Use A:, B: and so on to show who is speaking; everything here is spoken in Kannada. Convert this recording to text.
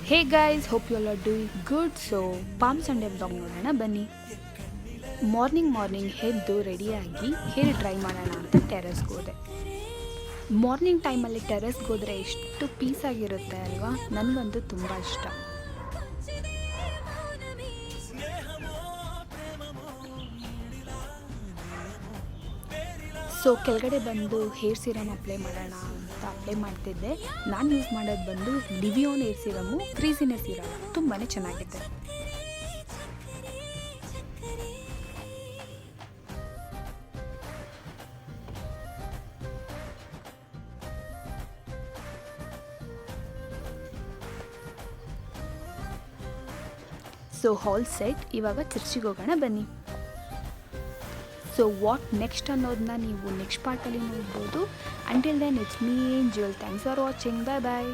A: Hey guys, hope you all are doing good. So palm Sunday vlog ನೋಡೋಣ ಬನ್ನಿ. ಮಾರ್ನಿಂಗ್ ಎದ್ದು ರೆಡಿಯಾಗಿ ಹೇರ್ ಡ್ರೈ ಮಾಡೋಣ ಅಂತ ಟೆರೆಸ್ಗೆ ಹೋದೆ. ಮಾರ್ನಿಂಗ್ ಟೈಮಲ್ಲಿ ಟೆರೆಸ್ಗೆ ಹೋದರೆ ಎಷ್ಟು ಪೀಸಾಗಿರುತ್ತೆ ಅಲ್ವಾ. ನನಗಂತೂ ತುಂಬ ಇಷ್ಟ. ಸೊ ಕೆಳಗಡೆ ಬಂದು ಹೇರ್ ಸಿರಮ್ ಅಪ್ಲೈ ಮಾಡೋಣ ಅಂತ ಅಪ್ಲೈ ಮಾಡ್ತಿದ್ದೆ. ನಾನು ಯೂಸ್ ಮಾಡೋದು ಬಂದು ಲಿವಿಯೋನ್ ಹೇರ್ ಸಿರಮು, ಕ್ರೀಸಿನೆಸ್ ಸಿರಮ್. ತುಂಬಾ ಚೆನ್ನಾಗಿದೆ. ಸೊ ಹಾಲ್ ಸೆಟ್. ಇವಾಗ ಚರ್ಚಿಗೆ ಹೋಗೋಣ ಬನ್ನಿ. ಸೊ ವಾಟ್ ನೆಕ್ಸ್ಟ್ ಅನ್ನೋದನ್ನ ನೀವು ನೆಕ್ಸ್ಟ್ ಪಾರ್ಟಲ್ಲಿ ನೋಡ್ಬೋದು. Until then it's me Angel. Thanks for watching. Bye bye.